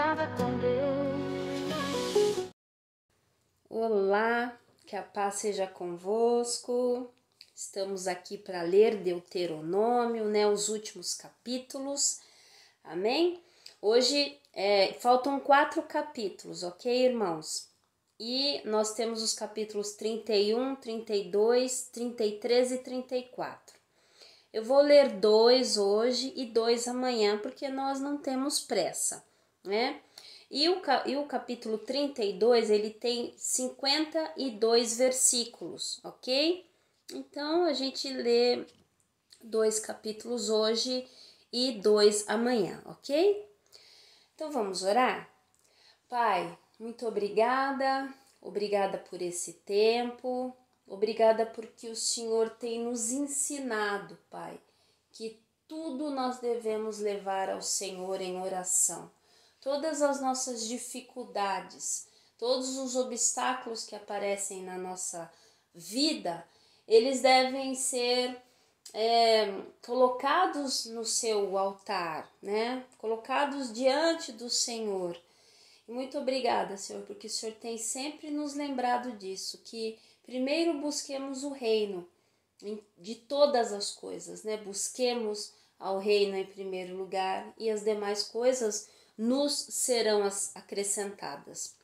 Nada com Deus. Olá, que a paz seja convosco. Estamos aqui para ler Deuteronômio, os últimos capítulos. Amém? Hoje faltam 4 capítulos, ok, irmãos? E nós temos os capítulos 31, 32, 33 e 34. Eu vou ler 2 hoje e 2 amanhã, porque nós não temos pressa, né? E o capítulo 32, ele tem 52 versículos, ok? Então, a gente lê 2 capítulos hoje e 2 amanhã, ok? Então, vamos orar? Pai, muito obrigada por esse tempo. Obrigada porque o Senhor tem nos ensinado, Pai, que tudo nós devemos levar ao Senhor em oração. Todas as nossas dificuldades, todos os obstáculos que aparecem na nossa vida, eles devem ser colocados no seu altar, né? Colocados diante do Senhor. Muito obrigada, Senhor, porque o Senhor tem sempre nos lembrado disso, que primeiro busquemos o reino de todas as coisas, né? Busquemos ao reino em primeiro lugar e as demais coisas nos serão acrescentadas.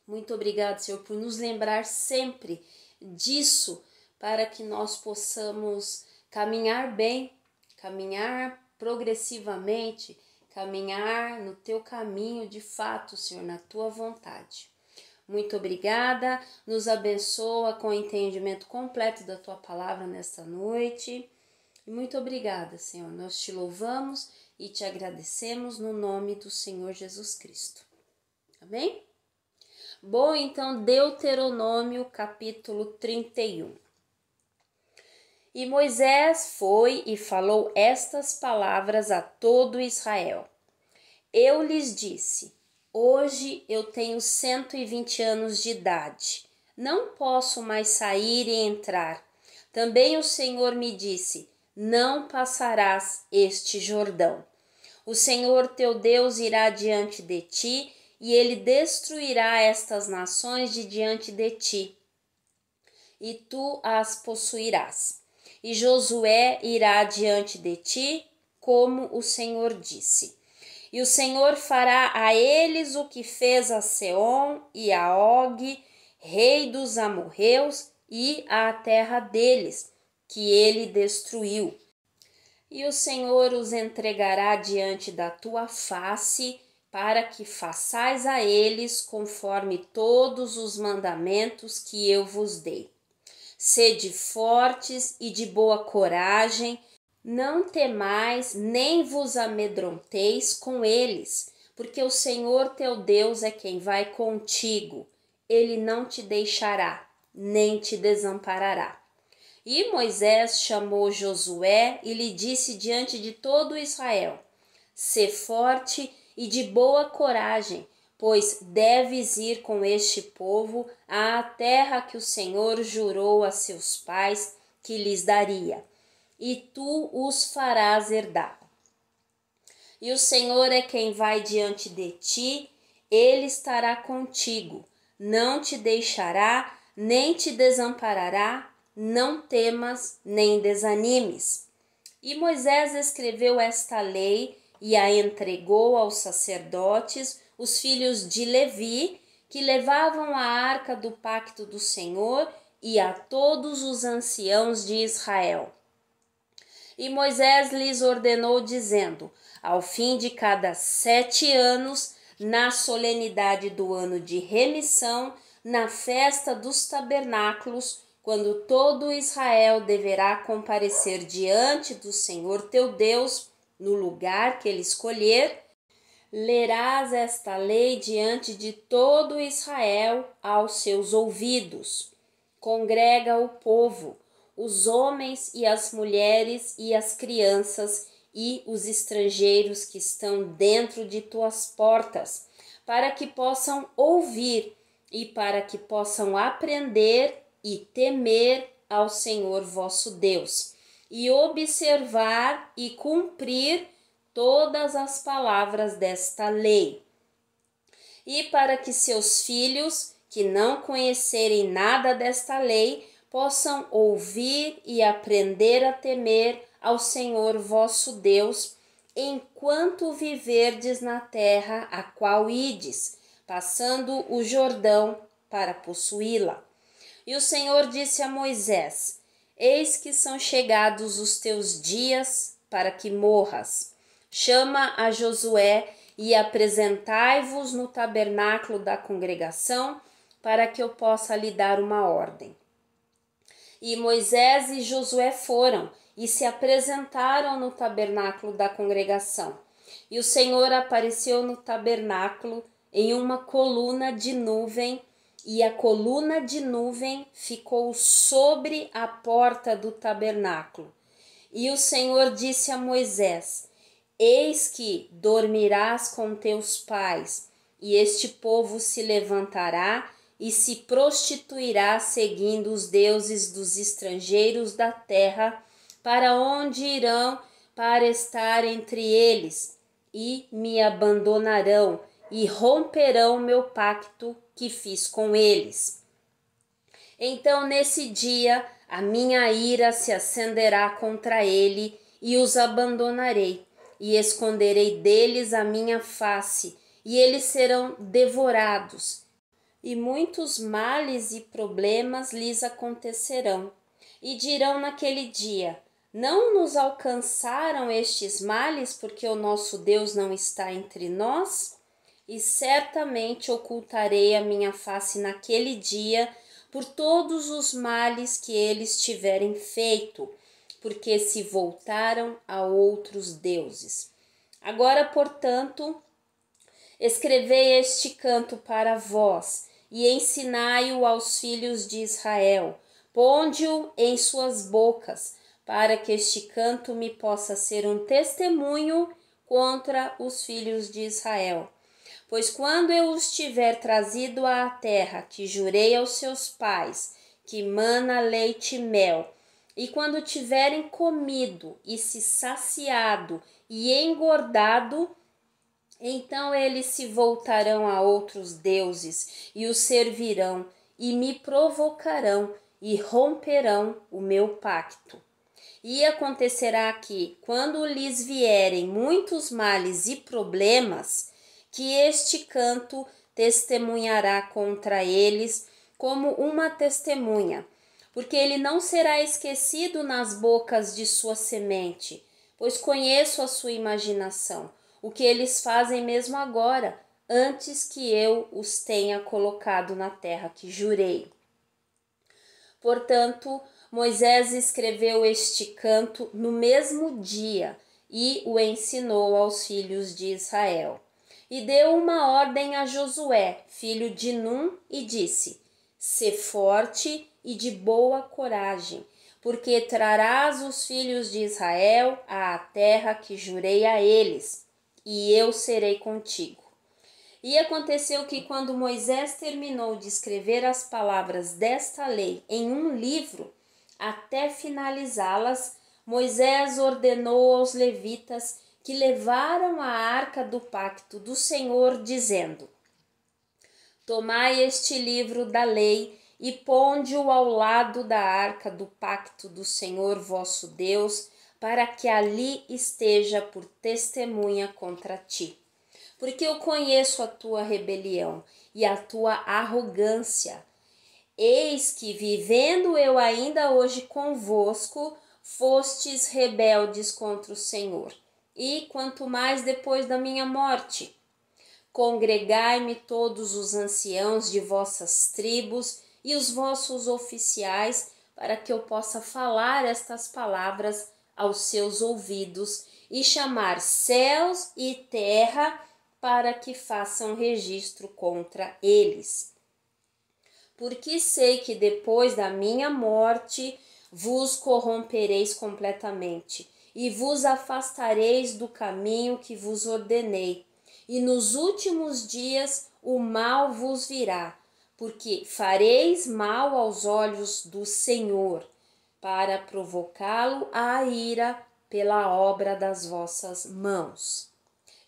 Muito obrigada, Senhor, por nos lembrar sempre disso, para que nós possamos caminhar bem, caminhar progressivamente, caminhar no teu caminho de fato, Senhor, na tua vontade. Muito obrigada, nos abençoa com o entendimento completo da tua palavra nesta noite. E muito obrigada, Senhor, nós te louvamos e te agradecemos no nome do Senhor Jesus Cristo. Amém? Bom, então, Deuteronômio capítulo 31. E Moisés foi e falou estas palavras a todo Israel. Eu lhes disse: hoje eu tenho 120 anos de idade. Não posso mais sair e entrar. Também o Senhor me disse: não passarás este Jordão. O Senhor teu Deus irá diante de ti, e ele destruirá estas nações de diante de ti, e tu as possuirás. E Josué irá diante de ti, como o Senhor disse. E o Senhor fará a eles o que fez a Seom e a Og, rei dos amorreus, e à terra deles, que ele destruiu. E o Senhor os entregará diante da tua face, para que façais a eles conforme todos os mandamentos que eu vos dei. Sede fortes e de boa coragem, não temais nem vos amedronteis com eles, porque o Senhor teu Deus é quem vai contigo. Ele não te deixará, nem te desamparará. E Moisés chamou Josué e lhe disse diante de todo Israel: sê forte e de boa coragem, pois deves ir com este povo à terra que o Senhor jurou a seus pais que lhes daria, e tu os farás herdar. E o Senhor é quem vai diante de ti, ele estará contigo, não te deixará, nem te desamparará, não temas, nem desanimes. E Moisés escreveu esta lei e a entregou aos sacerdotes, os filhos de Levi, que levavam a arca do pacto do Senhor, e a todos os anciãos de Israel. E Moisés lhes ordenou, dizendo: ao fim de cada 7 anos, na solenidade do ano de remissão, na festa dos tabernáculos, quando todo Israel deverá comparecer diante do Senhor teu Deus, no lugar que ele escolher, lerás esta lei diante de todo Israel aos seus ouvidos. Congrega o povo, os homens e as mulheres e as crianças e os estrangeiros que estão dentro de tuas portas, para que possam ouvir e para que possam aprender e temer ao Senhor vosso Deus, e observar e cumprir todas as palavras desta lei. e para que seus filhos, que não conhecerem nada desta lei, possam ouvir e aprender a temer ao Senhor vosso Deus, enquanto viverdes na terra a qual ides, passando o Jordão para possuí-la. E o Senhor disse a Moisés: Eis que são chegados os teus dias para que morras. Chama a Josué e apresentai-vos no tabernáculo da congregação, para que eu possa lhe dar uma ordem. E Moisés e Josué foram e se apresentaram no tabernáculo da congregação. E o Senhor apareceu no tabernáculo em uma coluna de nuvem, e a coluna de nuvem ficou sobre a porta do tabernáculo. E o Senhor disse a Moisés: Eis que dormirás com teus pais, e este povo se levantará e se prostituirá seguindo os deuses dos estrangeiros da terra, para onde irão para estar entre eles, e me abandonarão e romperão meu pacto que fiz com eles. Então, nesse dia, a minha ira se acenderá contra ele e os abandonarei, e esconderei deles a minha face, e eles serão devorados, e muitos males e problemas lhes acontecerão. E dirão naquele dia: Não nos alcançaram estes males porque o nosso Deus não está entre nós? E certamente ocultarei a minha face naquele dia por todos os males que eles tiverem feito, porque se voltaram a outros deuses. Agora, portanto, escrevei este canto para vós e ensinai-o aos filhos de Israel. Ponde-o em suas bocas, para que este canto me possa ser um testemunho contra os filhos de Israel. Pois quando eu os tiver trazido à terra que jurei aos seus pais, que mana leite e mel, e quando tiverem comido e se saciado e engordado, então eles se voltarão a outros deuses e os servirão e me provocarão e romperão o meu pacto. E acontecerá que, quando lhes vierem muitos males e problemas, que este canto testemunhará contra eles como uma testemunha, porque ele não será esquecido nas bocas de sua semente, pois conheço a sua imaginação, o que eles fazem mesmo agora, antes que eu os tenha colocado na terra que jurei. Portanto, Moisés escreveu este canto no mesmo dia e o ensinou aos filhos de Israel. E deu uma ordem a Josué, filho de Num, e disse: Sê forte e de boa coragem, porque trarás os filhos de Israel à terra que jurei a eles, e eu serei contigo. E aconteceu que, quando Moisés terminou de escrever as palavras desta lei em um livro, até finalizá-las, Moisés ordenou aos levitas que levaram a arca do pacto do Senhor, dizendo: Tomai este livro da lei e ponde-o ao lado da arca do pacto do Senhor vosso Deus, para que ali esteja por testemunha contra ti. Porque eu conheço a tua rebelião e a tua arrogância. Eis que, vivendo eu ainda hoje convosco, fostes rebeldes contra o Senhor, e quanto mais depois da minha morte. Congregai-me todos os anciãos de vossas tribos e os vossos oficiais, para que eu possa falar estas palavras aos seus ouvidos e chamar céus e terra para que façam registro contra eles. Porque sei que depois da minha morte vos corrompereis completamente e vos afastareis do caminho que vos ordenei, e nos últimos dias o mal vos virá, porque fareis mal aos olhos do Senhor, para provocá-lo à ira pela obra das vossas mãos.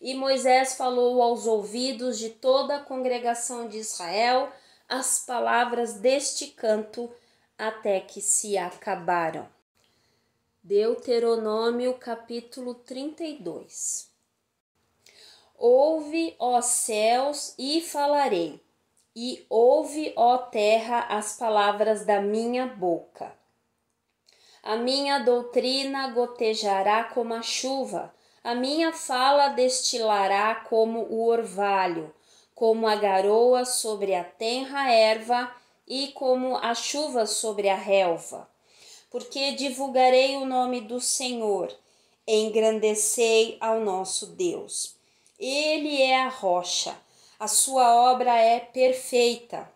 E Moisés falou aos ouvidos de toda a congregação de Israel as palavras deste canto até que se acabaram. Deuteronômio capítulo 32. Ouve, ó céus, e falarei, e ouve, ó terra, as palavras da minha boca. A minha doutrina gotejará como a chuva, a minha fala destilará como o orvalho, como a garoa sobre a tenra erva e como a chuva sobre a relva. Porque divulgarei o nome do Senhor, engrandecei ao nosso Deus. Ele é a rocha, a sua obra é perfeita,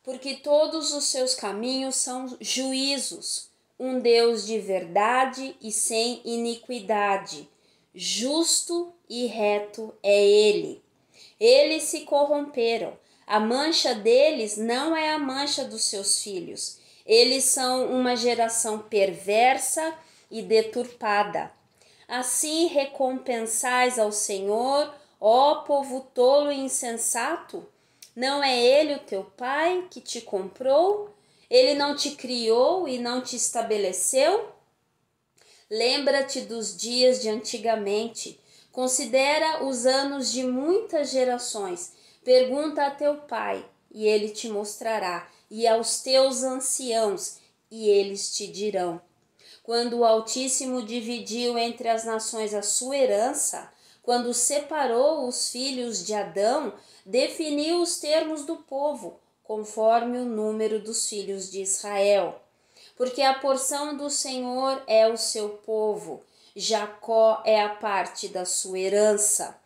porque todos os seus caminhos são juízos, um Deus de verdade e sem iniquidade, justo e reto é ele. Eles se corromperam, a mancha deles não é a mancha dos seus filhos, eles são uma geração perversa e deturpada. Assim recompensais ao Senhor, ó povo tolo e insensato? Não é ele o teu pai que te comprou? Ele não te criou e não te estabeleceu? Lembra-te dos dias de antigamente. Considera os anos de muitas gerações. Pergunta a teu pai, e ele te mostrará, e aos teus anciãos, e eles te dirão. Quando o Altíssimo dividiu entre as nações a sua herança, quando separou os filhos de Adão, definiu os termos do povo, conforme o número dos filhos de Israel. Porque a porção do Senhor é o seu povo, Jacó é a parte da sua herança.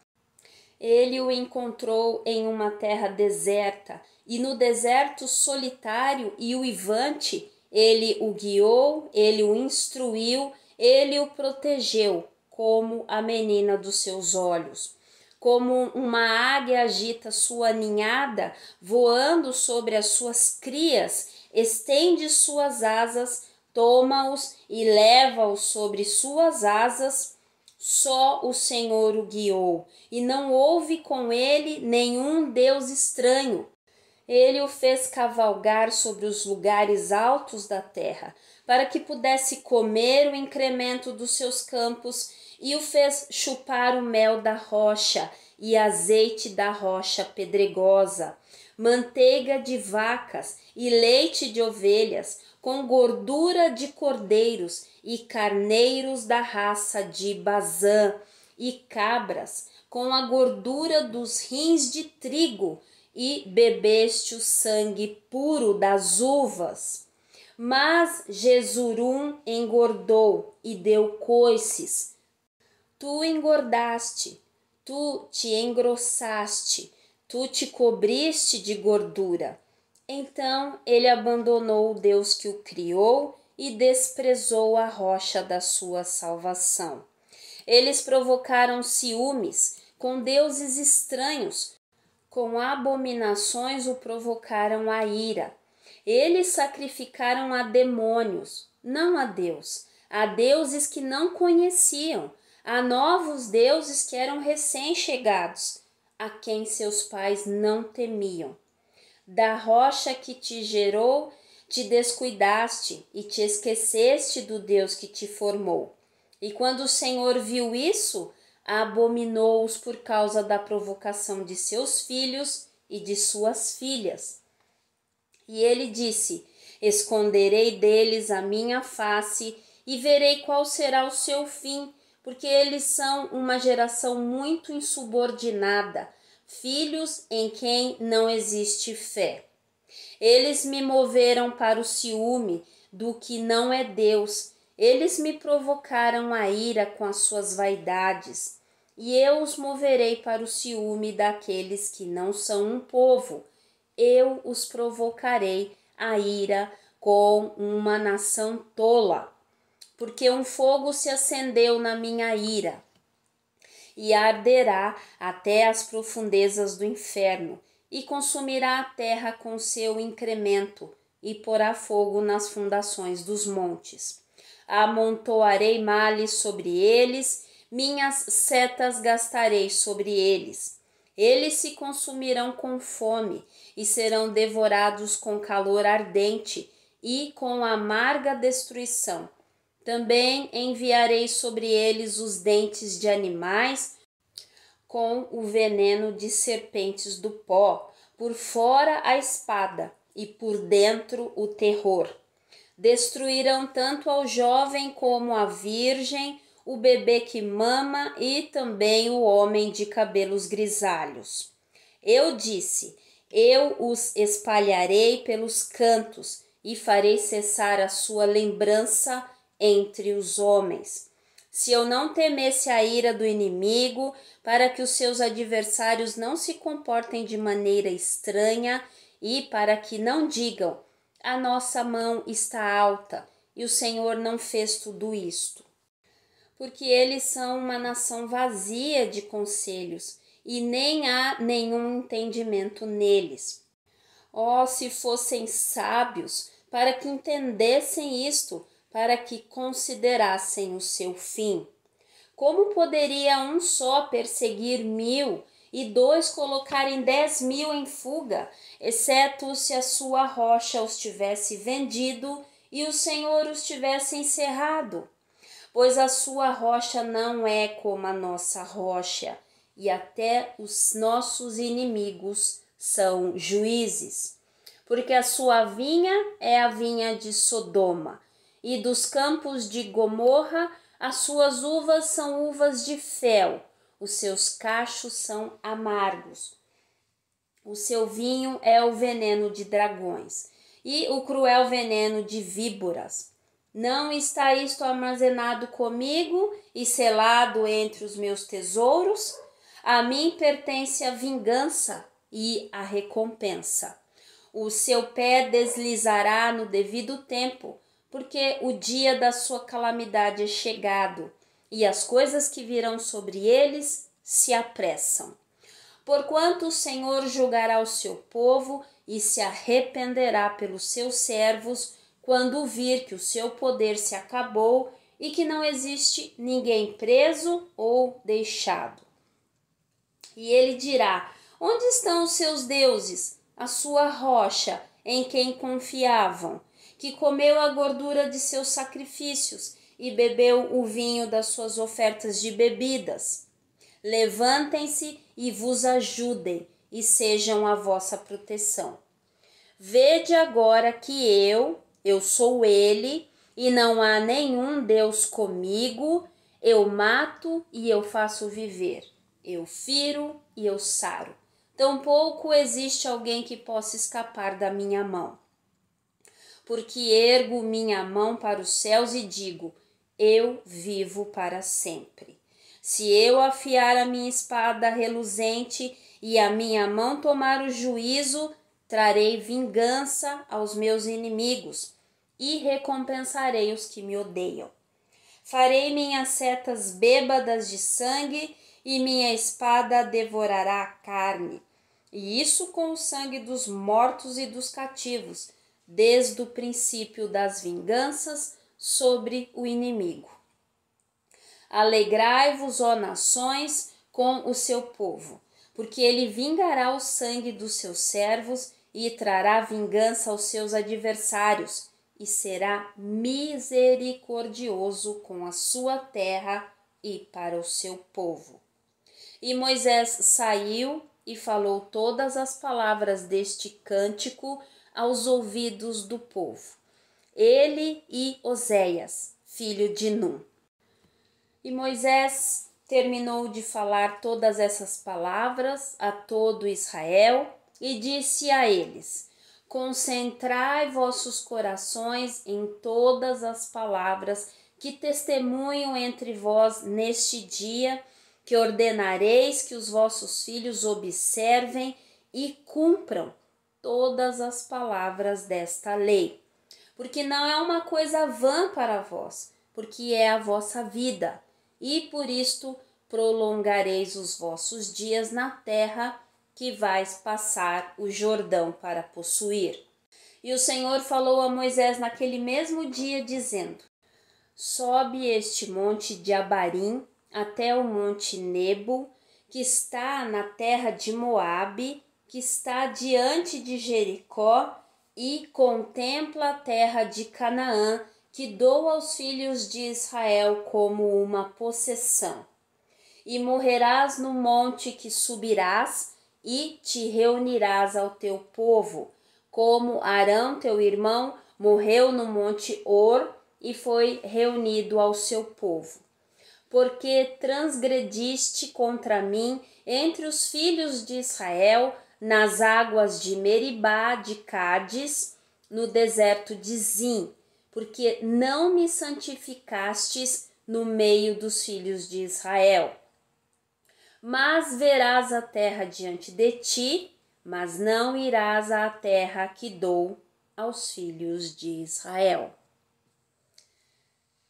Ele o encontrou em uma terra deserta, e no deserto solitário e uivante, ele o guiou, ele o instruiu, ele o protegeu, como a menina dos seus olhos. Como uma águia agita sua ninhada, voando sobre as suas crias, estende suas asas, toma-os e leva-os sobre suas asas. Só o Senhor o guiou, e não houve com ele nenhum Deus estranho. Ele o fez cavalgar sobre os lugares altos da terra, para que pudesse comer o incremento dos seus campos, e o fez chupar o mel da rocha e azeite da rocha pedregosa, manteiga de vacas e leite de ovelhas, com gordura de cordeiros e carneiros da raça de Bazã, e cabras, com a gordura dos rins de trigo, e bebeste o sangue puro das uvas. Mas Jesurum engordou e deu coices. Tu engordaste, tu te engrossaste, tu te cobriste de gordura. Então ele abandonou o Deus que o criou e desprezou a rocha da sua salvação. Eles provocaram ciúmes com deuses estranhos, com abominações o provocaram a ira. Eles sacrificaram a demônios, não a Deus, a deuses que não conheciam, a novos deuses que eram recém-chegados, a quem seus pais não temiam. Da rocha que te gerou, te descuidaste e te esqueceste do Deus que te formou. E quando o Senhor viu isso, abominou-os por causa da provocação de seus filhos e de suas filhas. E ele disse: esconderei deles a minha face e verei qual será o seu fim, porque eles são uma geração muito insubordinada, filhos em quem não existe fé. Eles me moveram para o ciúme do que não é Deus. Eles me provocaram a ira com as suas vaidades, e eu os moverei para o ciúme daqueles que não são um povo. Eu os provocarei a ira com uma nação tola, porque um fogo se acendeu na minha ira, e arderá até as profundezas do inferno, e consumirá a terra com seu incremento, e porá fogo nas fundações dos montes. Amontoarei males sobre eles, minhas setas gastarei sobre eles. Eles se consumirão com fome e serão devorados com calor ardente e com amarga destruição. Também enviarei sobre eles os dentes de animais com o veneno de serpentes do pó, por fora a espada e por dentro o terror. Destruirão tanto ao jovem como a virgem, o bebê que mama e também o homem de cabelos grisalhos. Eu disse: eu os espalharei pelos cantos e farei cessar a sua lembrança entre os homens. Se eu não temesse a ira do inimigo, para que os seus adversários não se comportem de maneira estranha e para que não digam: a nossa mão está alta e o Senhor não fez tudo isto. Porque eles são uma nação vazia de conselhos e nem há nenhum entendimento neles. Oh, se fossem sábios, para que entendessem isto, para que considerassem o seu fim. Como poderia um só perseguir 1000 e 2 colocarem 10.000 em fuga, exceto se a sua rocha os tivesse vendido e o Senhor os tivesse encerrado? Pois a sua rocha não é como a nossa rocha, e até os nossos inimigos são juízes. Porque a sua vinha é a vinha de Sodoma, e dos campos de Gomorra as suas uvas são uvas de fel, os seus cachos são amargos. O seu vinho é o veneno de dragões, e o cruel veneno de víboras. Não está isto armazenado comigo e selado entre os meus tesouros? A mim pertence a vingança e a recompensa. O seu pé deslizará no devido tempo, porque o dia da sua calamidade é chegado, e as coisas que virão sobre eles se apressam. Porquanto o Senhor julgará o seu povo e se arrependerá pelos seus servos, quando vir que o seu poder se acabou e que não existe ninguém preso ou deixado. E ele dirá: onde estão os seus deuses, a sua rocha, em quem confiavam, que comeu a gordura de seus sacrifícios e bebeu o vinho das suas ofertas de bebidas? Levantem-se e vos ajudem, e sejam a vossa proteção. Vede agora que eu sou ele, e não há nenhum Deus comigo. Eu mato e eu faço viver, eu firo e eu saro. Tampouco existe alguém que possa escapar da minha mão. Porque ergo minha mão para os céus e digo: eu vivo para sempre. Se eu afiar a minha espada reluzente e a minha mão tomar o juízo, trarei vingança aos meus inimigos e recompensarei os que me odeiam. Farei minhas setas bêbadas de sangue e minha espada devorará a carne, e isso com o sangue dos mortos e dos cativos, desde o princípio das vinganças sobre o inimigo. Alegrai-vos, ó nações, com o seu povo, porque ele vingará o sangue dos seus servos e trará vingança aos seus adversários, e será misericordioso com a sua terra e para o seu povo. E Moisés saiu e falou todas as palavras deste cântico aos ouvidos do povo, ele e Oséias, filho de Num. E Moisés terminou de falar todas essas palavras a todo Israel e disse a eles: concentrai vossos corações em todas as palavras que testemunham entre vós neste dia, que ordenareis que os vossos filhos observem e cumpram todas as palavras desta lei. Porque não é uma coisa vã para vós, porque é a vossa vida, e por isto prolongareis os vossos dias na terra que vais passar o Jordão para possuir. E o Senhor falou a Moisés naquele mesmo dia, dizendo: sobe este monte de Abarim até o monte Nebo, que está na terra de Moabe, que está diante de Jericó, e contempla a terra de Canaã, que dou aos filhos de Israel como uma possessão. E morrerás no monte que subirás, e te reunirás ao teu povo, como Arão teu irmão morreu no monte Hor e foi reunido ao seu povo. Porque transgrediste contra mim entre os filhos de Israel, nas águas de Meribá, de Cádiz, no deserto de Zim, porque não me santificastes no meio dos filhos de Israel. Mas verás a terra diante de ti, mas não irás à terra que dou aos filhos de Israel.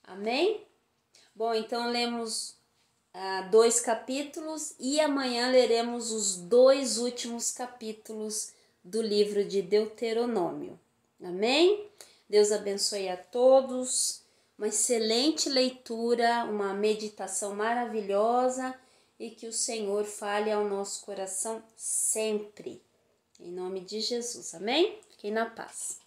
Amém? Bom, então lemos 2 capítulos e amanhã leremos os 2 últimos capítulos do livro de Deuteronômio. Amém? Deus abençoe a todos, uma excelente leitura, uma meditação maravilhosa e que o Senhor fale ao nosso coração sempre. Em nome de Jesus, amém? Fiquem na paz.